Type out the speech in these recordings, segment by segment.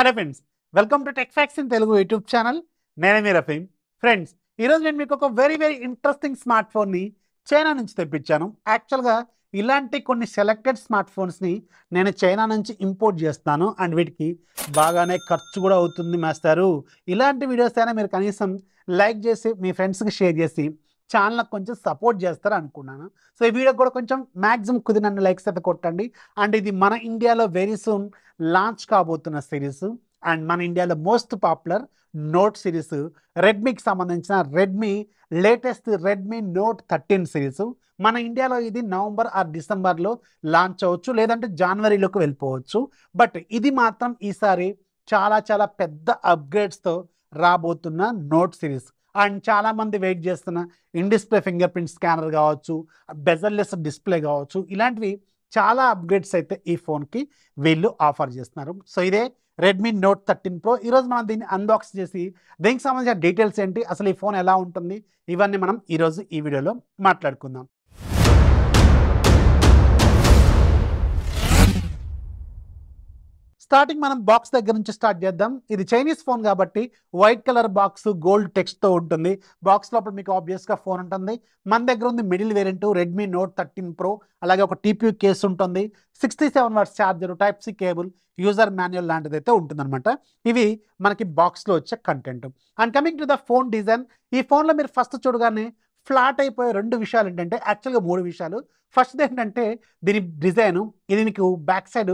Hello friends, welcome to tech facts in Telugu YouTube channel. నేనే మీ Rafeem. Friends, ఈరోజు నేను మీకు ఒక వెరీ ఇంట్రెస్టింగ్ స్మార్ట్ ఫోన్ని చైనా నుంచి తెప్పించాను. యాక్చువల్గా ఇలాంటి కొన్ని సెలెక్టెడ్ స్మార్ట్ ఫోన్స్ని నేను చైనా నుంచి ఇంపోర్ట్ చేస్తాను అండ్ వీటికి బాగానే ఖర్చు కూడా అవుతుంది మాస్టారు. ఇలాంటి వీడియోస్ అయినా మీరు కనీసం లైక్ చేసి మీ ఫ్రెండ్స్కి షేర్ చేసి ఛానల్కి కొంచెం సపోర్ట్ చేస్తారు అనుకున్నాను. సో ఈ వీడియో కూడా కొంచెం మ్యాక్సిమం కుదిరినన్ని లైక్స్ అయితే కొట్టండి. అండ్ ఇది మన ఇండియాలో వెరీ సూన్ లాంచ్ కాబోతున్న సిరీస్ అండ్ మన ఇండియాలో మోస్ట్ పాపులర్ నోట్ సిరీస్, రెడ్మీకి సంబంధించిన లేటెస్ట్ రెడ్మీ నోట్ 13 సిరీస్. మన ఇండియాలో ఇది నవంబర్ ఆర్ డిసెంబర్లో లాంచ్ అవ్వచ్చు, లేదంటే జనవరిలోకి వెళ్ళిపోవచ్చు. బట్ ఇది మాత్రం ఈసారి చాలా పెద్ద అప్గ్రేడ్స్తో రాబోతున్న నోట్ సిరీస్. అండ్ చాలామంది వెయిట్ చేస్తున్న in display finger print scanner కావచ్చు, బెజల్లెస్ డిస్ప్లే కావచ్చు, ఇలాంటివి చాలా అప్గ్రేడ్స్ అయితే ఈ ఫోన్కి వీళ్ళు ఆఫర్ చేస్తున్నారు. సో ఇదే రెడ్మీ నోట్ 13 ప్రో. ఈరోజు మనం దీన్ని అన్బాక్స్ చేసి దీనికి సంబంధించిన డీటెయిల్స్ ఏంటి, అసలు ఈ ఫోన్ ఎలా ఉంటుంది, ఇవన్నీ మనం ఈరోజు ఈ వీడియోలో మాట్లాడుకుందాం. స్టార్టింగ్ మనం బాక్స్ దగ్గర నుంచి స్టార్ట్ చేద్దాం. ఇది చైనీస్ ఫోన్ కాబట్టి వైట్ కలర్ బాక్స్ గోల్డ్ టెక్స్ట్తో ఉంటుంది. బాక్స్ లోపల మీకు ఆబ్వియస్గా ఫోన్ ఉంటుంది. మన దగ్గర ఉంది middle variant Redmi Note 13 pro. అలాగే ఒక టీపీయూ కేసు ఉంటుంది, 67 watts charger, type C cable, user manual లాంటిది అయితే ఉంటుందన్నమాట. ఇవి మనకి బాక్స్లో వచ్చే content. And coming to the phone design, ఈ ఫోన్లో మీరు ఫస్ట్ చూడగానే ఫ్లాట్ అయిపోయే రెండు విషయాలు ఏంటంటే, యాక్చువల్గా 3 విషయాలు. ఫస్ట్ ఏంటంటే దీని డిజైను, ఇది మీకు బ్యాక్ సైడ్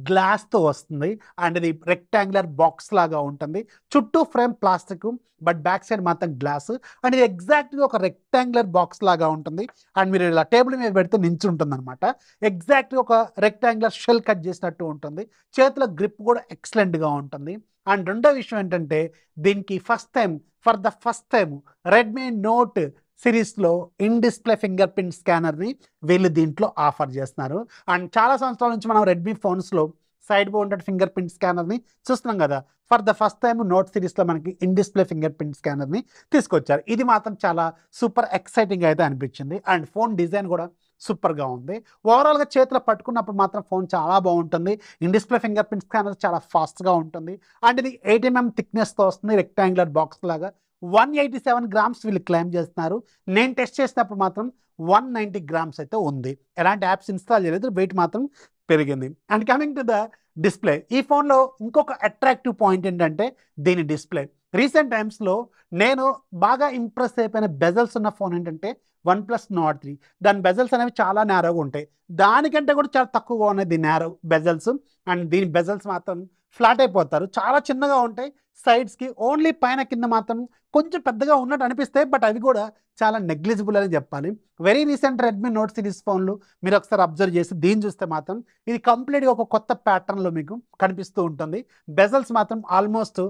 గ్లాస్తో వస్తుంది అండ్ ఇది రెక్టాంగులర్ బాక్స్ లాగా ఉంటుంది. చుట్టూ frame plastic, but back side మాత్రం గ్లాస్. అండ్ ఇది ఎగ్జాక్ట్గా ఒక రెక్టాంగులర్ బాక్స్ లాగా ఉంటుంది. అండ్ మీరు ఇలా టేబుల్ మీద పెడితే నించుంటుంది అనమాట. ఎగ్జాక్ట్గా ఒక రెక్టాంగులర్ షెల్ కట్ చేసినట్టు ఉంటుంది. చేతిలో గ్రిప్ కూడా ఎక్సలెంట్గా ఉంటుంది. అండ్ రెండో విషయం ఏంటంటే, దీనికి for the first time Redmi note సిరీస్లో ఇన్ డిస్ప్లే ఫింగర్ ప్రింట్ స్కానర్ని వీళ్ళు దీంట్లో ఆఫర్ చేస్తున్నారు. అండ్ చాలా సంవత్సరాల నుంచి మనం రెడ్మీ ఫోన్స్లో సైడ్ బౌండెడ్ ఫింగర్ ప్రింట్ స్కానర్ని చూస్తున్నాం కదా. For the first time note సిరీస్లో మనకి ఇన్ డిస్ప్లే ఫింగర్ ప్రింట్ స్కానర్ని తీసుకొచ్చారు. ఇది మాత్రం చాలా సూపర్ ఎక్సైటింగ్ అయితే అనిపించింది. అండ్ ఫోన్ డిజైన్ కూడా సూపర్గా ఉంది. ఓవరాల్గా చేతిలో పట్టుకున్నప్పుడు మాత్రం ఫోన్ చాలా బాగుంటుంది. In display finger print scanner చాలా ఫాస్ట్గా ఉంటుంది. అండ్ ఇది 8mm థిక్నెస్తో వస్తుంది, రెక్టాంగులర్ బాక్స్ లాగా. 187 గ్రామ్స్ వీళ్ళు క్లెయిమ్ చేస్తున్నారు. నేను టెస్ట్ చేసినప్పుడు మాత్రం 190 గ్రామ్స్ అయితే ఉంది. ఎలాంటి యాప్స్ ఇన్స్టాల్ చేయలేదు, వెయిట్ మాత్రం పెరిగింది. And coming to the display, ఈ ఫోన్లో ఇంకొక అట్రాక్టివ్ పాయింట్ ఏంటంటే దీని డిస్ప్లే. రీసెంట్ టైమ్స్లో నేను బాగా ఇంప్రెస్ అయిపోయిన బెజల్స్ ఉన్న ఫోన్ ఏంటంటే OnePlus Nord 3. దాని బెజల్స్ అనేవి చాలా నేరోగా ఉంటాయి. దానికంటే కూడా చాలా తక్కువగా ఉన్నాయి దీని నేరో బెజల్స్. అండ్ దీని బెజల్స్ మాత్రం ఫ్లాట్ అయిపోతారు, చాలా చిన్నగా ఉంటాయి సైడ్స్కి. ఓన్లీ పైన కింద మాత్రం కొంచెం పెద్దగా ఉన్నట్టు అనిపిస్తాయి, బట్ అవి కూడా చాలా నెగ్లిజిబుల్ అని చెప్పాలి. Very recent Redmi note series ఫోన్లు మీరు ఒకసారి అబ్జర్వ్ చేసి దీన్ని చూస్తే మాత్రం ఇది కంప్లీట్గా ఒక కొత్త ప్యాటర్న్లో మీకు కనిపిస్తూ ఉంటుంది. బెజల్స్ మాత్రం ఆల్మోస్ట్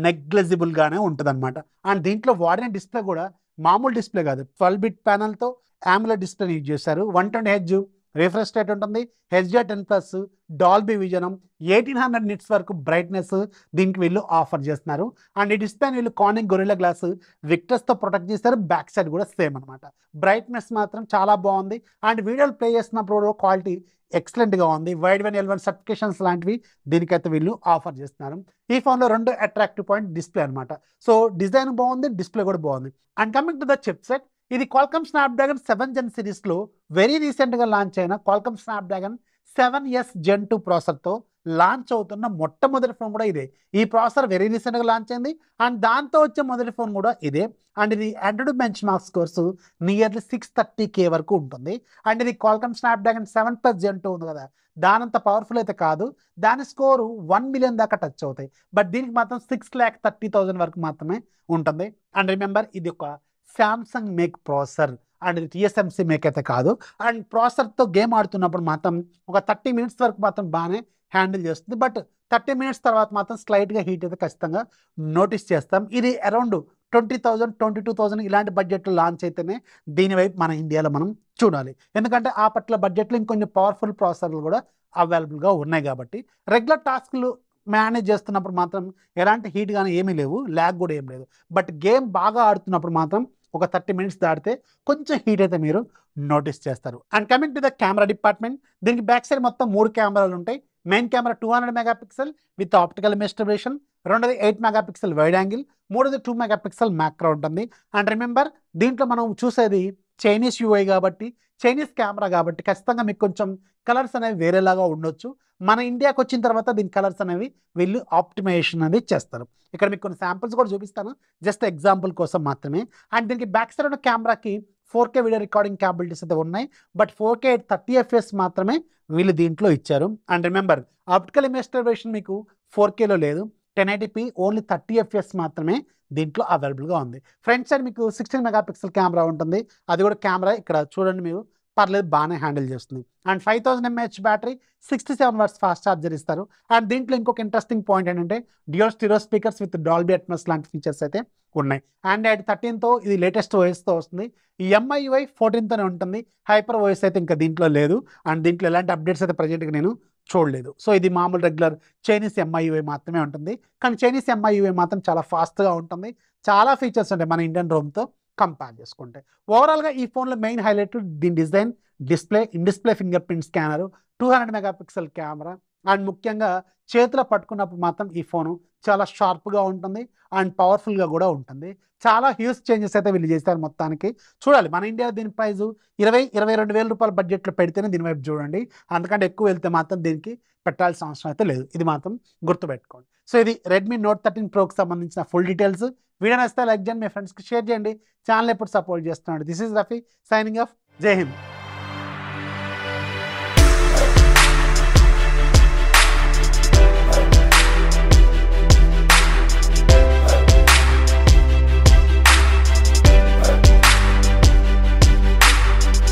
నెగ్లిజిబుల్గానే ఉంటుంది అనమాట. అండ్ దీంట్లో వాడిన డిస్ప్లే కూడా మామూలు డిస్ప్లే కాదు, 12-bit ప్యానల్తో AMOLED డిస్ప్లేని యూజ్ చేశారు. 120Hz రిఫ్రెష్ రేట్ ఉంటుంది, HDR10+, డాల్బీ విజన్, 1800 నిట్స్ వరకు బ్రైట్నెస్ దీనికి వీళ్ళు ఆఫర్ చేస్తున్నారు. అండ్ ఈ డిస్ప్లేని వీళ్ళు కార్నింగ్ గొరిల్లా గ్లాస్ విక్టర్స్తో ప్రొటెక్ట్ చేస్తారు. బ్యాక్ సైడ్ కూడా సేమ్ అనమాట. బ్రైట్నెస్ మాత్రం చాలా బాగుంది. అండ్ వీడియోలు ప్లే చేసినప్పుడు క్వాలిటీ ఎక్సలెంట్గా ఉంది. వైడ్ 1L1 సర్టిఫికేషన్స్ లాంటివి దీనికైతే వీళ్ళు ఆఫర్ చేస్తున్నారు. ఈ ఫోన్లో రెండు అట్రాక్టివ్ పాయింట్ డిస్ప్లే అనమాట. సో డిజైన్ బాగుంది, డిస్ప్లే కూడా బాగుంది. And coming to the chipset, ఇది Qualcomm Snapdragon 7 Gen సిరీస్లో వెరీ రీసెంట్గా లాంచ్ అయిన Qualcomm Snapdragon 7S Gen 2 ప్రాసెసర్తో లాంచ్ అవుతున్న మొట్టమొదటి ఫోన్ కూడా ఇదే. ఈ ప్రాసెసర్ వెరీ రీసెంట్గా లాంచ్ అయింది అండ్ దాంతో వచ్చే మొదటి ఫోన్ కూడా ఇదే. అండ్ ఇది Android benchmark scores nearly 630K వరకు ఉంటుంది. అండ్ ఇది Qualcomm Snapdragon 7+ Gen 2 ఉంది కదా, దానంత పవర్ఫుల్ అయితే కాదు. దాని స్కోరు 1 మిలియన్ దాకా టచ్ అవుతాయి, బట్ దీనికి మాత్రం 6,30,000 వరకు మాత్రమే ఉంటుంది. అండ్ రిమెంబర్, ఇది ఒక శాంసంగ్ మేక్ ప్రాసెసర్ అండ్ ఇది TSMC మేక్ అయితే కాదు. అండ్ ప్రాసెసర్తో గేమ్ ఆడుతున్నప్పుడు మాత్రం ఒక 30 మినిట్స్ వరకు మాత్రం బాగానే హ్యాండిల్ చేస్తుంది, బట్ 30 మినిట్స్ తర్వాత మాత్రం స్లైట్గా హీట్ అయితే ఖచ్చితంగా నోటీస్ చేస్తాం. ఇది అరౌండ్ 20,000, 22,000 ఇలాంటి బడ్జెట్లో లాంచ్ అయితేనే దీని వైపు మన ఇండియాలో మనం చూడాలి. ఎందుకంటే ఆ పట్ల బడ్జెట్లో ఇంకొంచెం పవర్ఫుల్ ప్రాసెసర్లు కూడా అవైలబుల్గా ఉన్నాయి కాబట్టి. రెగ్యులర్ టాస్క్లు మేనేజ్ చేస్తున్నప్పుడు మాత్రం ఎలాంటి హీట్ కానీ ఏమీ లేవు, ల్యాగ్ కూడా ఏం లేదు. బట్ గేమ్ బాగా ఆడుతున్నప్పుడు మాత్రం ఒక 30 మినిట్స్ దాటితే కొంచెం హీట్ అయితే మీరు నోటీస్ చేస్తారు. And coming to the camera department, దీనికి బ్యాక్ సైడ్ మొత్తం 3 కెమెరాలు ఉంటాయి. Main camera 200 megapixel with optical stabilisation, రెండోది 8 మెగాపిక్సెల్ వైడ్ యాంగిల్, మూడోది 2 మెగాపిక్సెల్ మ్యాక్రో ఉంటుంది. అండ్ రిమెంబర్ దీంట్లో మనం చూసేది చైనీస్ యూఐ కాబట్టి, చైనీస్ కెమెరా కాబట్టి ఖచ్చితంగా మీకు కొంచెం కలర్స్ అనేవి వేరేలాగా ఉండొచ్చు. మన ఇండియాకి వచ్చిన తర్వాత దీని కలర్స్ అనేవి వీళ్ళు ఆప్టిమైజేషన్ అనేది చేస్తారు. ఇక్కడ మీకు కొన్ని శాంపిల్స్ కూడా చూపిస్తాను, జస్ట్ ఎగ్జాంపుల్ కోసం మాత్రమే. అండ్ దీనికి బ్యాక్ సైడ్ ఉన్న కెమెరాకి 4K వీడియో రికార్డింగ్ క్యాపబిలిటీస్ అయితే ఉన్నాయి, బట్ 4K 30 FPS మాత్రమే వీళ్ళు దీంట్లో ఇచ్చారు. And remember optical image stabilisation మీకు 4Kలో లేదు, 1080p ఓన్లీ 30 FPS మాత్రమే దీంట్లో అవైలబుల్గా ఉంది. ఫ్రంట్ సైడ్ మీకు 16 మెగాపిక్సెల్ కెమెరా ఉంటుంది, అది కూడా కెమెరా ఇక్కడ చూడండి మీరు పర్లేదు బాగానే హ్యాండిల్ చేస్తుంది. And 5000 mAh battery, 67 watts fast charger ఇస్తారు. అండ్ దీంట్లో ఇంకొక ఇంట్రెస్టింగ్ పాయింట్ ఏంటంటే dual stereo speakers with Dolby Atmos లాంటి ఫీచర్స్ అయితే ఉన్నాయి. ఆండ్రాయిడ్ 13తో ఇది లేటెస్ట్ ఓఎస్తో వస్తుంది. ఈ MIUI 14తోనే ఉంటుంది, హైపర్ ఓఎస్ అయితే ఇంకా దీంట్లో లేదు. అండ్ దీంట్లో ఎలాంటి అప్డేట్స్ అయితే ప్రజెంట్గా నేను చూడలేదు. సో ఇది మామూలు రెగ్యులర్ చైనీస్ MIUI మాత్రమే ఉంటుంది. కానీ చైనీస్ MIUI మాత్రం చాలా ఫాస్ట్గా ఉంటుంది, చాలా ఫీచర్స్ ఉంటాయి మన ఇండియన్ రోమ్తో కంపేర్ చేసుకుంటే. ఓవరాల్గా ఈ ఫోన్లో మెయిన్ హైలైట్ దీని design, display, in display finger print scanner, 200 megapixel camera. And ముఖ్యంగా చేతిలో పట్టుకున్నప్పుడు మాత్రం ఈ ఫోను చాలా షార్ప్గా ఉంటుంది అండ్ పవర్ఫుల్గా కూడా ఉంటుంది. చాలా హ్యూజ్ చేంజెస్ అయితే వీళ్ళు చేస్తారు మొత్తానికి. చూడాలి మన ఇండియా దీని ప్రైస్ 22 వేల రూపాయల బడ్జెట్లో పెడితేనే దీని వైపు చూడండి, అందుకంటే ఎక్కువ వెళ్తే మాత్రం దీనికి పెట్టాల్సిన అవసరం అయితే లేదు. ఇది మాత్రం గుర్తుపెట్టుకోండి. సో ఇది రెడ్మీ నోట్ 13 ప్రోకి సంబంధించిన ఫుల్ డీటెయిల్స్. వీడియో నచ్చితే లైక్ చేయండి, మీ ఫ్రెండ్స్కి షేర్ చేయండి, ఛానల్ ఎప్పుడు సపోర్ట్ చేస్తున్నాడు. This is Rafi signing off. జై హింద్.